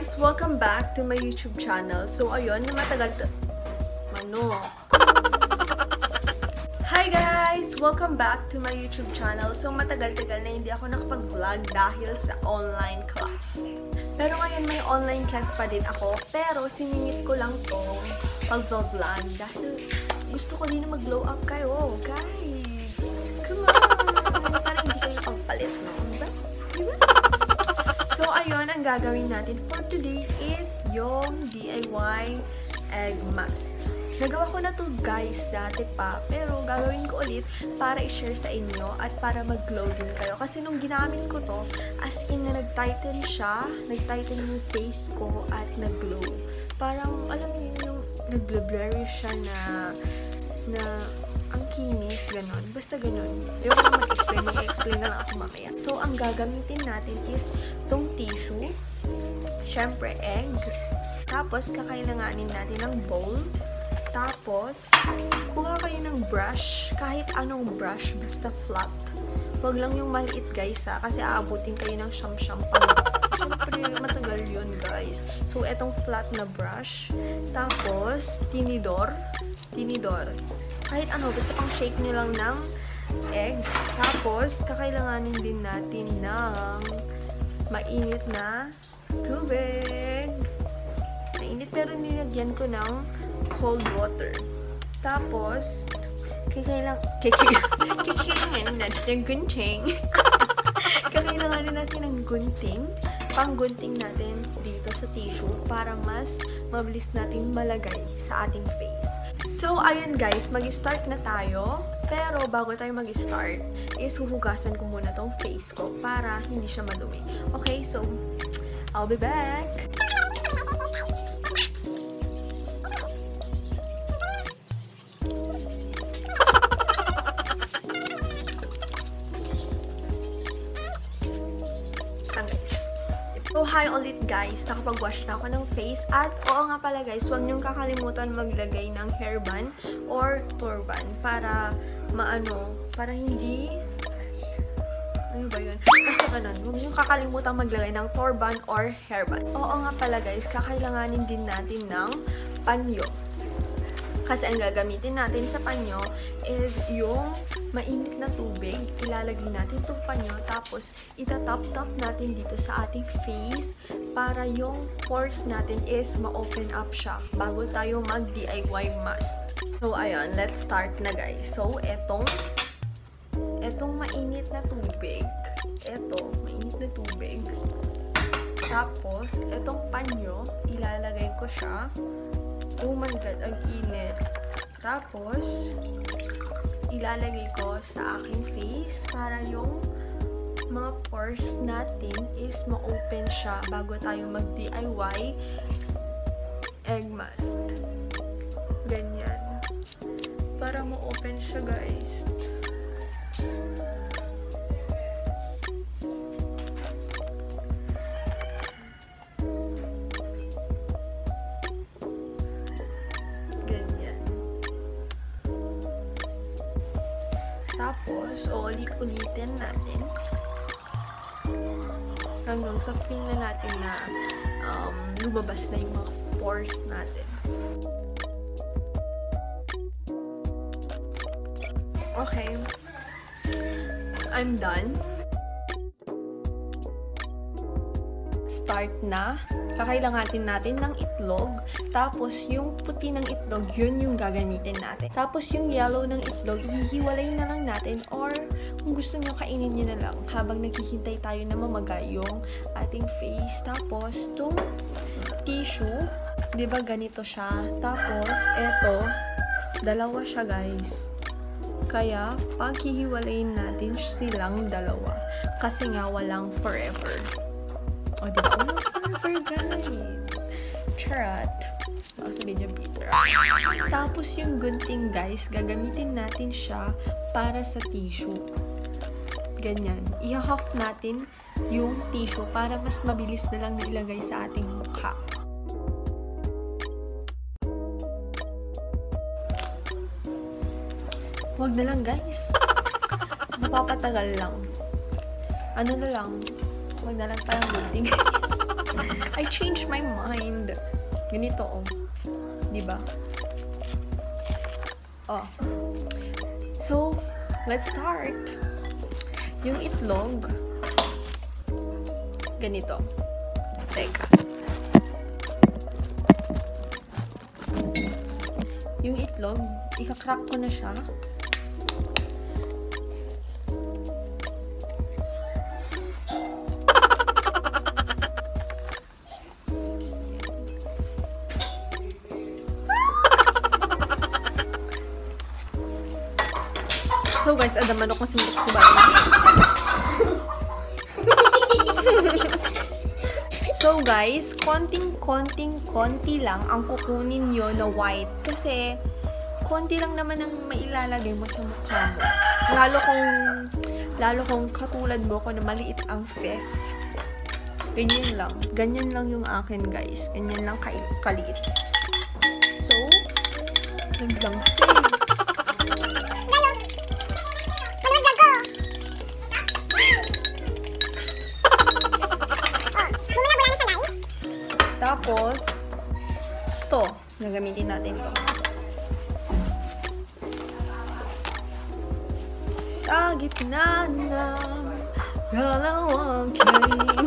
guys! Welcome back to my YouTube channel. So, ayun, matagal Hi guys! Welcome back to my YouTube channel. So, matagal-tagal na hindi ako nakapag-vlog dahil sa online class. Pero ngayon may online class pa din ako. Pero, siningit ko lang tong pag-vlog dahil gusto ko din na mag-glow up kayo. Guys! Come on! Parang hindi kayo pagpalit, no? Diba? So, ayun, ang gagawin natin for today is yung DIY egg mask. Nagawa ko na to guys dati pa, pero gagawin ko ulit para i-share sa inyo at para mag-glow din kayo. Kasi nung ginamit ko to, as in na nag-tighten siya, nag-tighten yung face ko at nag-glow. Parang, alam niyo yung nag-blurry siya na ang kinis, ganon. Basta ganon. Yung ko mag-explain, mag-explain na lang ako mamaya. So, ang gagamitin natin is tong tissue, syempre egg, tapos kakailanganin natin ng bowl, tapos kuha kayo ng brush, kahit anong brush, basta flat. Huwag lang yung maliit guys ha, kasi aabutin kayo ng siyam-siyam pa. Siyempre, matagal yun guys. So, etong flat na brush, tapos tinidor, kahit ano, basta pang shake nyo lang ng egg. Tapos, kakailanganin din natin ng mainit na tubig. Mainit, pero nilagyan ko ng cold water. Tapos, kakailanganin natin ng gunting. Kakailanganin natin ng gunting. Pang-gunting natin dito sa tissue para mas mabilis natin malagay sa ating face. So, ayun guys, mag-start na tayo. Pero, bago tayo mag-start, is huhugasan ko muna tong face ko para hindi siya madumi. Okay, so, I'll be back! So, hi ulit guys! Nakapag-wash na ako ng face. At, oo nga pala guys, huwag niyong kakalimutan maglagay ng hairband or turban para para hindi... Ano ba yun? Basta ganun. Huwag niyong kakalimutan maglagay ng turban or hairband. Oo nga pala guys, kakailanganin din natin ng panyo. Kasi ang gagamitin natin sa panyo is yung mainit na tubig. Ilalagay natin itong panyo, tapos itatap-tap natin dito sa ating face para yung pores natin is ma-open up siya bago tayo mag-DIY mask. So, ayun, let's start na guys. So, etong mainit na tubig. Mainit na tubig. Tapos, etong panyo, ilalagay ko siya. Oh my god, ang init. Tapos, ilalagay ko sa aking face para yung mga pores natin is ma-open siya bago tayo mag-DIY egg mask. Ganyan. Para ma-open siya, guys. Tapos, ulit-ulitin natin hanggang sa feel na natin na lumabas na yung mga pores natin. Okay. I'm done. Start na. Kakailanganin natin ng itlog. Tapos, yung puti ng itlog, yun yung gagamitin natin. Tapos, yung yellow ng itlog, ihiwalay na lang natin or kung gusto nyo, kainin nyo na lang habang naghihintay tayo na mamagay yung ating face. Tapos, itong tissue, diba ganito siya? Tapos, eto, dalawa siya guys. Kaya, paghihiwalayin natin silang dalawa. Kasi nga, walang forever. O, diba? Walang forever guys. Charot. Baka sabihin niyo bitter. Tapos yung gunting guys, gagamitin natin siya para sa tissue. Ganyan. I-half natin yung tissue para mas mabilis na lang ilagay sa ating mukha. Huwag na lang guys. Napapatagal lang. Ano na lang. Huwag na lang parang gunting. I changed my mind. Ganito, oh. Diba? Oh. So, let's start. Yung itlog, ganito. Teka. Yung itlog, ika-crack ko na siya. So guys, ada manok na simot ko ba? So guys, konti lang ang kukunin nyo na white. Kasi, konti lang naman ang mailalagay mo sa mukha mo. Lalo kung katulad mo ko na maliit ang face. Ganyan lang. Ganyan lang yung akin guys. Ganyan lang kaliit. So, naglangsing. Tapos, ito. Gagamitin natin ito. Sa gitna ng dalawang kain.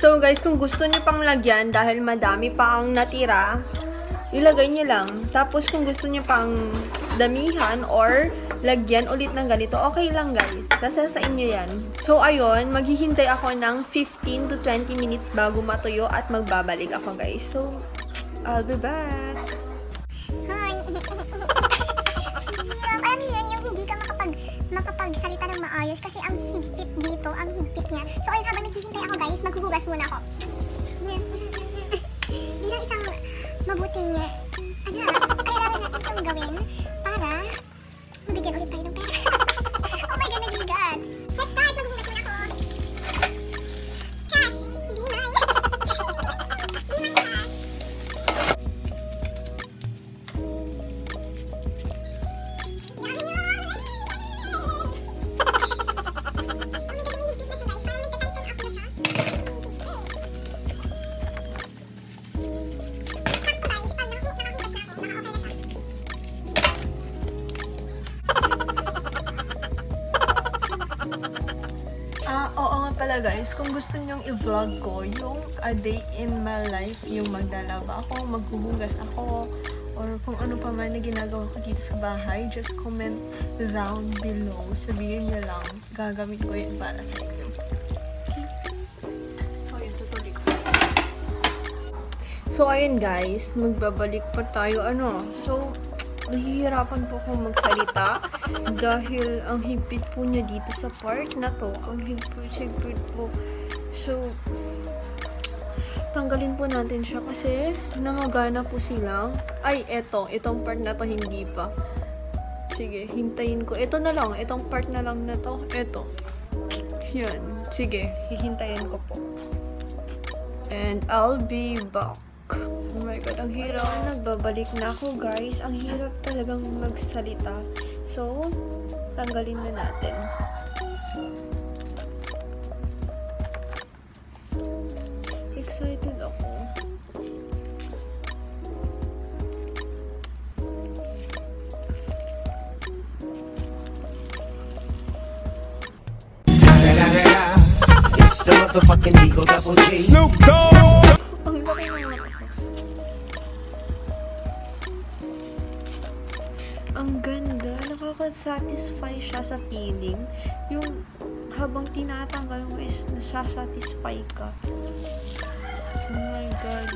So guys, kung gusto niyo pang lagyan dahil madami pa ang natira, ilagay niyo lang. Tapos kung gusto niyo pang damihan or lagyan ulit ng ganito, okay lang guys. Nasa sa inyo yan. So ayun, maghihintay ako ng 15 to 20 minutes bago matuyo at magbabalik ako guys. So, I'll be back. Hi! Alam yun, yung hindi ka makapagsalita ng maayos kasi ang higpit dito, ang higpit niya. So ayun, habang naghihintay ako guys, maghuhugas muna ako. Bilang isang mabuting, kailangan natin itong gawin para mabigyan ulit tayo ng pera. Oh my God, nabigat! Let's start! Maghuhugas muna ako! Cash! Be mine! Be mine, cash! pala guys, kung gusto nyong i-vlog ko yung a day in my life, yung maglalaba ako, maghuhugas ako, or kung ano pa man na ginagawa ko dito sa bahay, just comment down below. Sabihin nyo lang, gagawin ko yun para sa inyo. So, yun, tutuloy ko. So, ayun guys, magbabalik pa tayo, So, nahihirapan po akong magsalita dahil ang higpit po niya dito sa part na to. Ang higpit po. So, tanggalin po natin siya kasi namagana po silang. Ay, itong part na to hindi pa. Sige, hintayin ko. Ito na lang, itong part na lang na to. Ito. Yan. Sige, hihintayin ko po. And I'll be back. Oh my god, ang hirap. Nagbabalik na ako guys. Ang hirap talagang magsalita. So, tanggalin na natin. Excited ako. It's the motherfucking Eagle Double G. Snoop Dogg. Ang laki ng mata ko. Ang ganda. Nakaka-satisfy siya sa feeling. Yung habang tinatanggal mo is nasa-satisfy ka. Oh my god.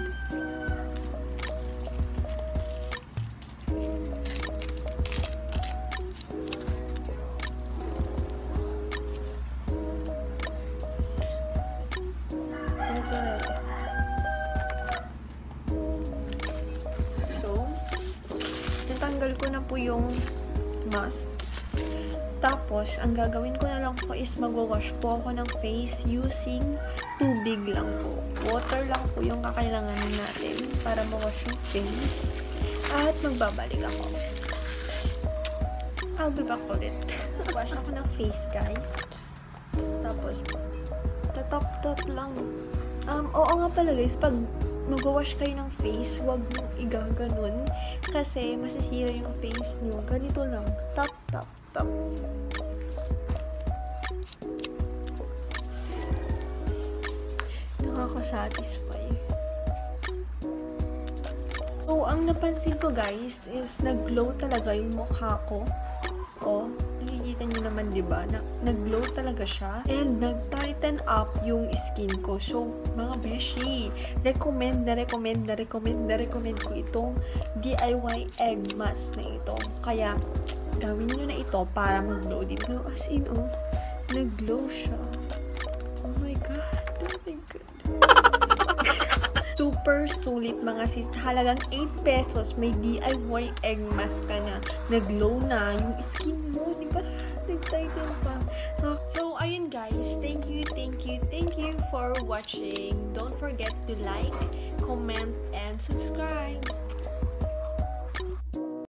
So, natanggal ko na po yung mask. Tapos, ang gagawin ko na lang po is magwawash po ako ng face using tubig lang po. Water lang po yung kakailanganin natin para mawash yung face. At magbabalik ako. I'll be back ulit. Wash ako ng face, guys. Tapos, tatap-tap lang. Oo nga pala guys, pag mag-wash kayo ng face, huwag mong igaganon kasi masisira yung face nyo. Ganito lang. Tap, tap, tap. Nakaka-satisfy. So, ang napansin ko guys is nag-glow talaga yung mukha ko. Oh, nakikita nyo naman, diba? Nag-glow talaga siya. And nag-tighten up yung skin ko. So, mga beshi, recommend ko itong DIY egg mask na ito. Kaya, gawin nyo na ito para mag-glow din. No, as in, nag-glow siya. Oh my god. Oh my god. Super sulit mga sis. Halagang 8 pesos, may DIY egg mask ka na. Nag-glow na yung skin mo, di ba? Nag-tighten pa. So, ayun guys. Thank you for watching. Don't forget to like, comment, and subscribe.